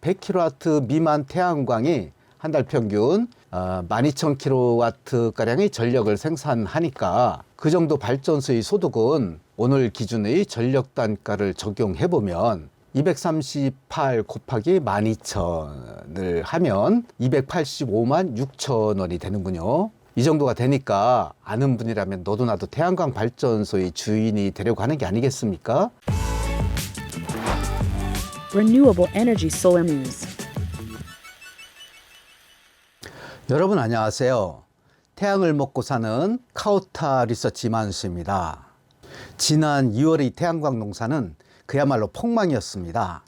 100kW 미만 태양광이 한 달 평균 12,000kW가량의 전력을 생산하니까 그 정도 발전소의 소득은 오늘 기준의 전력 단가를 적용해보면 238 곱하기 12,000을 하면 285만 6천 원이 되는군요. 이 정도가 되니까 아는 분이라면 너도 나도 태양광 발전소의 주인이 되려고 하는 게 아니겠습니까? Renewable Energy Solar News. 여러분 안녕하세요. 태양을 먹고 사는 카오타 리서치 이만수입니다. 지난 2월의 태양광 농사는 그야말로 폭망이었습니다.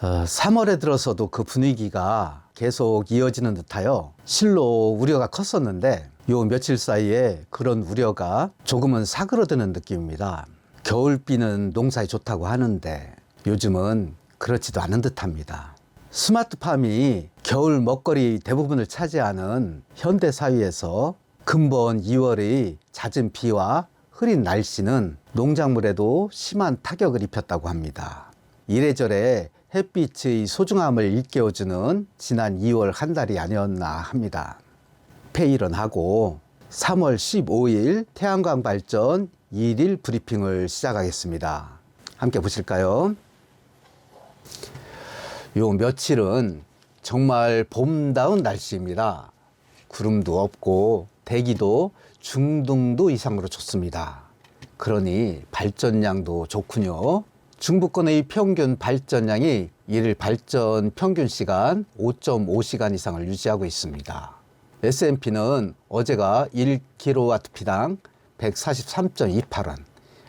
3월에 들어서도 그 분위기가 계속 이어지는 듯하여 실로 우려가 컸었는데 요 며칠 사이에 그런 우려가 조금은 사그러드는 느낌입니다. 겨울비는 농사에 좋다고 하는데 요즘은 그렇지도 않은 듯합니다. 스마트팜이 겨울 먹거리 대부분을 차지하는 현대 사회에서 근본 2월의 잦은 비와 흐린 날씨는 농작물에도 심한 타격을 입혔다고 합니다. 이래저래 햇빛의 소중함을 일깨워주는 지난 2월 한 달이 아니었나 합니다. 페일은 하고 3월 15일 태양광 발전 1일 브리핑을 시작하겠습니다. 함께 보실까요? 요 며칠은 정말 봄다운 날씨입니다. 구름도 없고 대기도 중등도 이상으로 좋습니다. 그러니 발전량도 좋군요. 중부권의 평균 발전량이 1일 발전 평균 시간 5.5시간 이상을 유지하고 있습니다. S&P는 어제가 1kWp당 143.28원,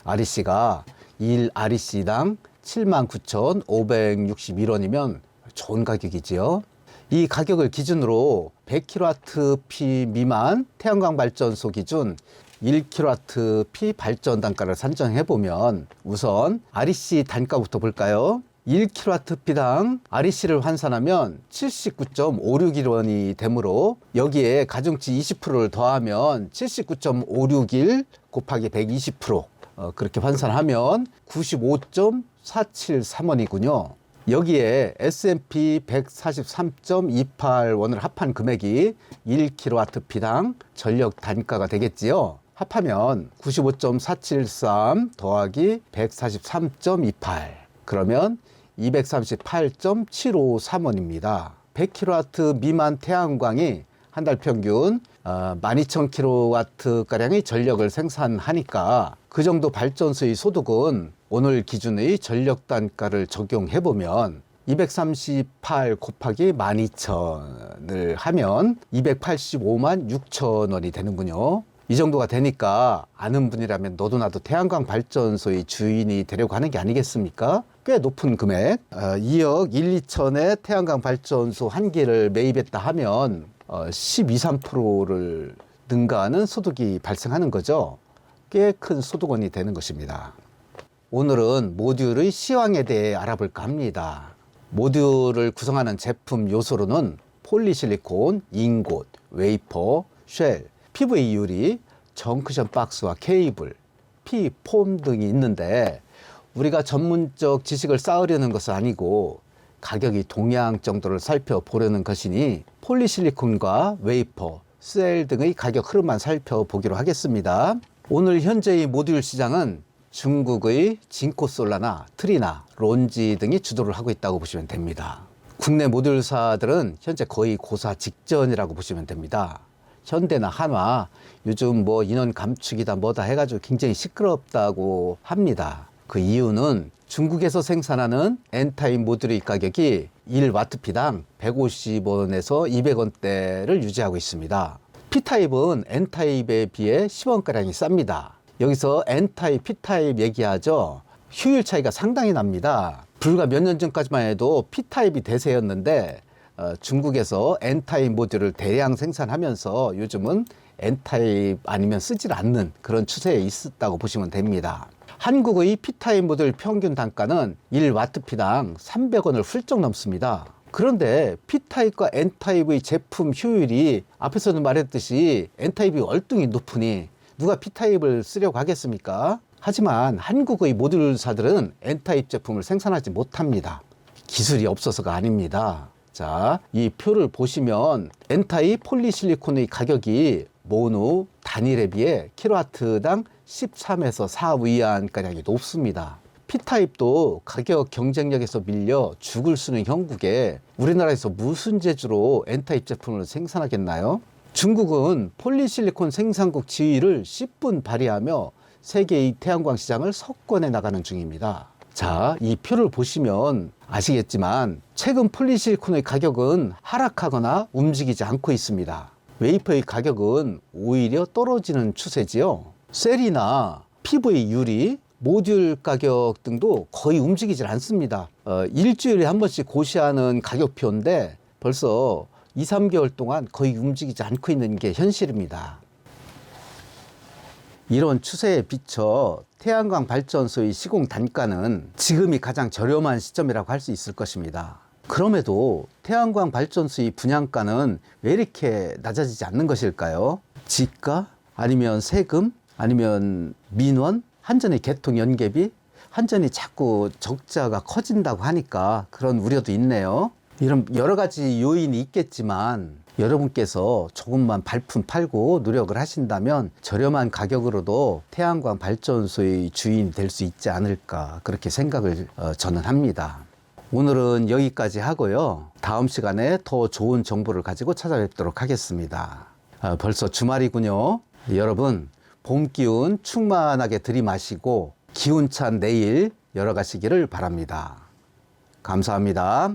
REC가 1 REC당 79,561원이면 좋은 가격이지요. 이 가격을 기준으로 100kWp 미만 태양광 발전소 기준 1kWp 발전 단가를 산정해보면 우선 REC 단가부터 볼까요? 1kWp당 REC를 환산하면 79.561원이 되므로 여기에 가중치 20%를 더하면 79.561 곱하기 120% 그렇게 환산하면 95.473원이군요. 여기에 S&P 143.28원을 합한 금액이 1kWp당 전력 단가가 되겠지요. 합하면 95.473 더하기 143.28 그러면 238.753원입니다. 100kW 미만 태양광이 한 달 평균 12,000kW가량의 전력을 생산하니까 그 정도 발전소의 소득은 오늘 기준의 전력 단가를 적용해보면 238 곱하기 12,000을 하면 285만 6천 원이 되는군요. 이 정도가 되니까 아는 분이라면 너도 나도 태양광 발전소의 주인이 되려고 하는 게 아니겠습니까? 꽤 높은 금액, 2억 1, 2천의 태양광 발전소 한 개를 매입했다 하면 12, 3%를 능가하는 소득이 발생하는 거죠. 꽤 큰 소득원이 되는 것입니다. 오늘은 모듈의 시황에 대해 알아볼까 합니다. 모듈을 구성하는 제품 요소로는 폴리실리콘, 잉곶, 웨이퍼, 쉘, PV 유리, 정크션 박스와 케이블, P폼 등이 있는데 우리가 전문적 지식을 쌓으려는 것은 아니고 가격이 동향 정도를 살펴보려는 것이니 폴리실리콘과 웨이퍼, 셀 등의 가격 흐름만 살펴보기로 하겠습니다. 오늘 현재의 모듈 시장은 중국의 진코솔라나 트리나, 론지 등이 주도를 하고 있다고 보시면 됩니다. 국내 모듈사들은 현재 거의 고사 직전이라고 보시면 됩니다. 현대나 한화, 요즘 뭐 인원 감축이다 뭐다 해가지고 굉장히 시끄럽다고 합니다. 그 이유는 중국에서 생산하는 N타입 모듈의 가격이 1Wp당 150원에서 200원대를 유지하고 있습니다. P타입은 N타입에 비해 10원가량이 쌉니다. 여기서 N타입, P타입 얘기하죠. 효율 차이가 상당히 납니다. 불과 몇 년 전까지만 해도 P타입이 대세였는데 중국에서 N타입 모듈을 대량 생산하면서 요즘은 N타입 아니면 쓰질 않는 그런 추세에 있었다고 보시면 됩니다. 한국의 P타입 모듈 평균 단가는 1Wp당 300원을 훌쩍 넘습니다. 그런데 P타입과 N타입의 제품 효율이 앞에서도 말했듯이 N타입이 월등히 높으니 누가 P타입을 쓰려고 하겠습니까? 하지만 한국의 모듈사들은 N타입 제품을 생산하지 못합니다. 기술이 없어서가 아닙니다. 자, 이 표를 보시면 N타입 폴리실리콘의 가격이 모노 단일에 비해 킬로와트당 13에서 4 위안가량이 높습니다. P타입도 가격 경쟁력에서 밀려 죽을 쓰는 형국에 우리나라에서 무슨 재주로 N타입 제품을 생산하겠나요? 중국은 폴리실리콘 생산국 지위를 10분 발휘하며 세계의 태양광 시장을 석권해 나가는 중입니다. 자, 이 표를 보시면 아시겠지만 최근 폴리실리콘의 가격은 하락하거나 움직이지 않고 있습니다. 웨이퍼의 가격은 오히려 떨어지는 추세지요. 셀이나 PV 유리, 모듈 가격 등도 거의 움직이질 않습니다. 일주일에 한 번씩 고시하는 가격표인데 벌써 2, 3개월 동안 거의 움직이지 않고 있는 게 현실입니다. 이런 추세에 비춰 태양광 발전소의 시공 단가는 지금이 가장 저렴한 시점이라고 할 수 있을 것입니다. 그럼에도 태양광 발전소의 분양가는 왜 이렇게 낮아지지 않는 것일까요? 지가? 아니면 세금? 아니면 민원? 한전의 개통 연계비? 한전이 자꾸 적자가 커진다고 하니까 그런 우려도 있네요. 이런 여러 가지 요인이 있겠지만 여러분께서 조금만 발품 팔고 노력을 하신다면 저렴한 가격으로도 태양광 발전소의 주인이 될 수 있지 않을까 그렇게 생각을 저는 합니다. 오늘은 여기까지 하고요. 다음 시간에 더 좋은 정보를 가지고 찾아뵙도록 하겠습니다. 벌써 주말이군요. 여러분 봄 기운 충만하게 들이마시고 기운찬 내일 열어가시기를 바랍니다. 감사합니다.